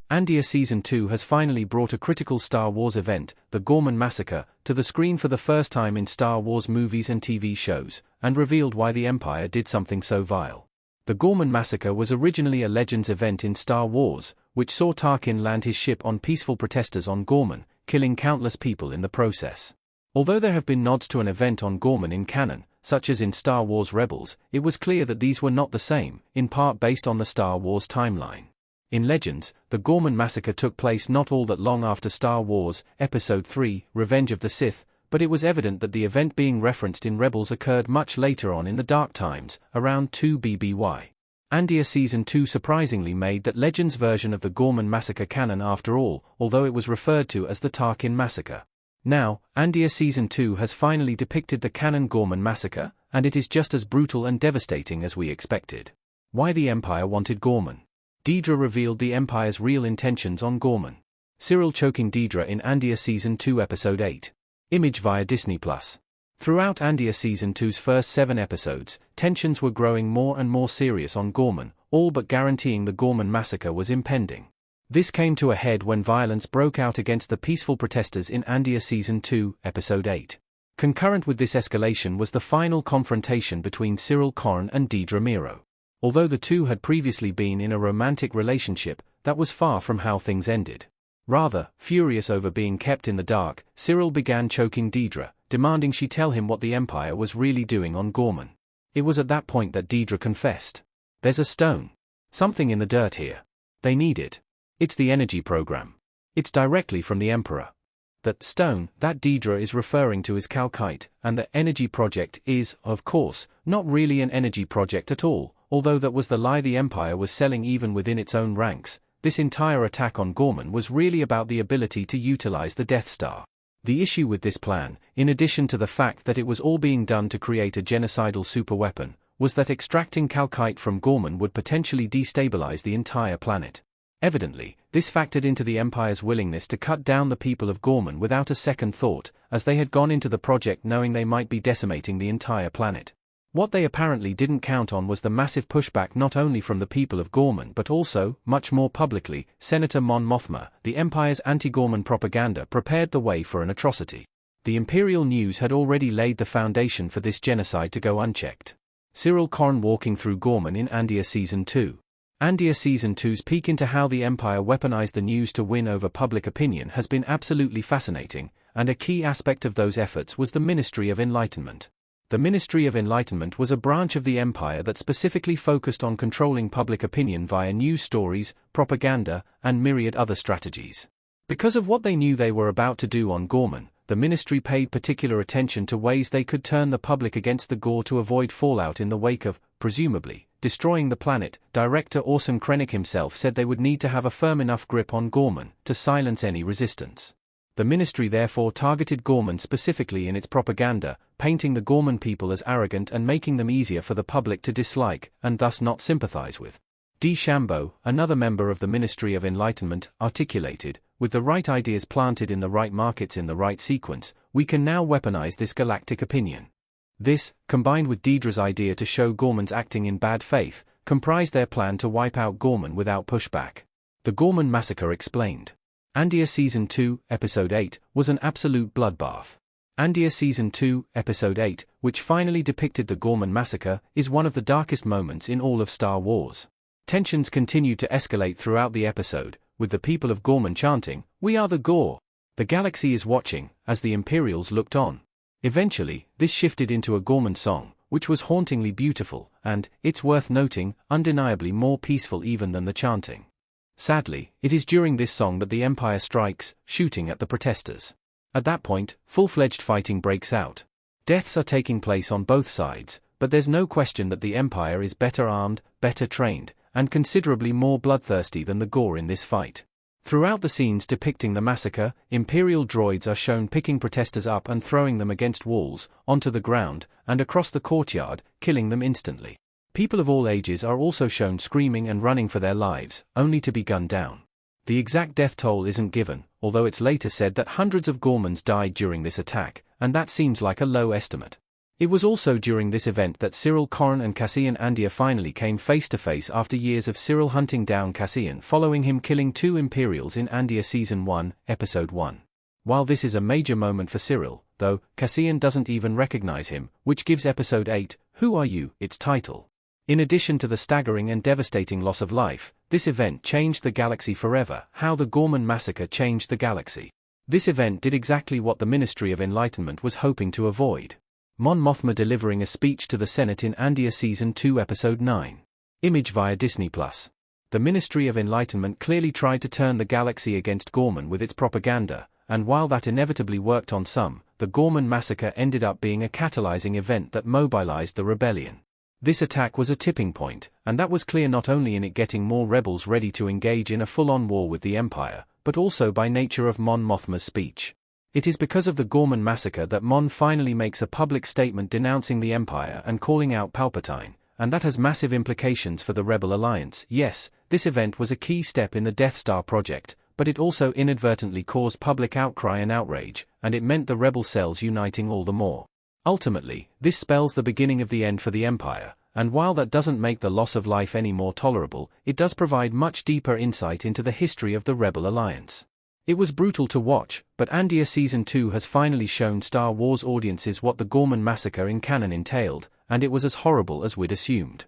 Andor Season 2 has finally brought a critical Star Wars event, the Ghorman Massacre, to the screen for the first time in Star Wars movies and TV shows, and revealed why the Empire did something so vile. The Ghorman Massacre was originally a Legends event in Star Wars, which saw Tarkin land his ship on peaceful protesters on Ghorman, killing countless people in the process. Although there have been nods to an event on Ghorman in canon, such as in Star Wars Rebels, it was clear that these were not the same, in part based on the Star Wars timeline. In Legends, the Ghorman Massacre took place not all that long after Star Wars, Episode 3, Revenge of the Sith, but it was evident that the event being referenced in Rebels occurred much later on in the Dark Times, around 2 BBY. Andor Season 2 surprisingly made that Legends version of the Ghorman Massacre canon after all, although it was referred to as the Tarkin Massacre. Now, Andor Season 2 has finally depicted the canon Ghorman Massacre, and it is just as brutal and devastating as we expected. Why the Empire wanted Ghorman. Dedra revealed the Empire's real intentions on Ghorman. Syril choking Dedra in Andor Season 2 Episode 8. Image via Disney+. Throughout Andor Season 2's first 7 episodes, tensions were growing more and more serious on Ghorman, all but guaranteeing the Ghorman Massacre was impending. This came to a head when violence broke out against the peaceful protesters in Andor Season 2, Episode 8. Concurrent with this escalation was the final confrontation between Syril Karn and Dedra Meero. Although the two had previously been in a romantic relationship, that was far from how things ended. Rather, furious over being kept in the dark, Syril began choking Dedra, demanding she tell him what the Empire was really doing on Ghorman. It was at that point that Dedra confessed. "There's a stone. Something in the dirt here. They need it. It's the energy program. It's directly from the Emperor. That stone that Dedra is referring to is Calcite, and the energy project is, of course, not really an energy project at all, although that was the lie the Empire was selling even within its own ranks. This entire attack on Ghorman was really about the ability to utilize the Death Star. The issue with this plan, in addition to the fact that it was all being done to create a genocidal superweapon, was that extracting Calcite from Ghorman would potentially destabilize the entire planet. Evidently, this factored into the Empire's willingness to cut down the people of Ghorman without a second thought, as they had gone into the project knowing they might be decimating the entire planet. What they apparently didn't count on was the massive pushback not only from the people of Ghorman but also, much more publicly, Senator Mon Mothma. The Empire's anti-Ghorman propaganda prepared the way for an atrocity. The Imperial News had already laid the foundation for this genocide to go unchecked. Syril Karn walking through Ghorman in Andor Season 2. Andor Season 2's peek into how the Empire weaponized the news to win over public opinion has been absolutely fascinating, and a key aspect of those efforts was the Ministry of Enlightenment. The Ministry of Enlightenment was a branch of the Empire that specifically focused on controlling public opinion via news stories, propaganda, and myriad other strategies. Because of what they knew they were about to do on Ghorman, the ministry paid particular attention to ways they could turn the public against the Ghor to avoid fallout in the wake of, presumably, destroying the planet. Director Orson Krennic himself said they would need to have a firm enough grip on Ghorman to silence any resistance. The ministry therefore targeted Ghorman specifically in its propaganda, painting the Ghorman people as arrogant and making them easier for the public to dislike, and thus not sympathize with. DeChambeau, another member of the Ministry of Enlightenment, articulated, "With the right ideas planted in the right markets in the right sequence, we can now weaponize this galactic opinion." This, combined with Dedra's idea to show Ghorman's acting in bad faith, comprised their plan to wipe out Ghorman without pushback. The Ghorman Massacre explained. Andor Season 2, Episode 8, was an absolute bloodbath. Andor Season 2, Episode 8, which finally depicted the Ghorman Massacre, is one of the darkest moments in all of Star Wars. Tensions continued to escalate throughout the episode, with the people of Ghorman chanting, "We are the Ghor. The galaxy is watching," as the Imperials looked on. Eventually, this shifted into a Ghorman song, which was hauntingly beautiful, and, it's worth noting, undeniably more peaceful even than the chanting. Sadly, it is during this song that the Empire strikes, shooting at the protesters. At that point, full-fledged fighting breaks out. Deaths are taking place on both sides, but there's no question that the Empire is better armed, better trained, and considerably more bloodthirsty than the Ghor in this fight. Throughout the scenes depicting the massacre, Imperial droids are shown picking protesters up and throwing them against walls, onto the ground, and across the courtyard, killing them instantly. People of all ages are also shown screaming and running for their lives, only to be gunned down. The exact death toll isn't given, although it's later said that hundreds of Ghormans died during this attack, and that seems like a low estimate. It was also during this event that Cyril Corran and Cassian Andor finally came face to face after years of Cyril hunting down Cassian following him killing 2 Imperials in Andor Season 1, Episode 1. While this is a major moment for Cyril, though, Cassian doesn't even recognize him, which gives Episode 8, Who Are You, its title. In addition to the staggering and devastating loss of life, this event changed the galaxy forever. How the Ghorman Massacre changed the galaxy. This event did exactly what the Ministry of Enlightenment was hoping to avoid. Mon Mothma delivering a speech to the Senate in Andor Season 2 Episode 9. Image via Disney+. The Ministry of Enlightenment clearly tried to turn the galaxy against Ghorman with its propaganda, and while that inevitably worked on some, the Ghorman Massacre ended up being a catalyzing event that mobilized the rebellion. This attack was a tipping point, and that was clear not only in it getting more rebels ready to engage in a full-on war with the Empire, but also by nature of Mon Mothma's speech. It is because of the Ghorman Massacre that Mon finally makes a public statement denouncing the Empire and calling out Palpatine, and that has massive implications for the Rebel Alliance. Yes, this event was a key step in the Death Star project, but it also inadvertently caused public outcry and outrage, and it meant the rebel cells uniting all the more. Ultimately, this spells the beginning of the end for the Empire, and while that doesn't make the loss of life any more tolerable, it does provide much deeper insight into the history of the Rebel Alliance. It was brutal to watch, but Andor Season 2 has finally shown Star Wars audiences what the Ghorman Massacre in canon entailed, and it was as horrible as we'd assumed.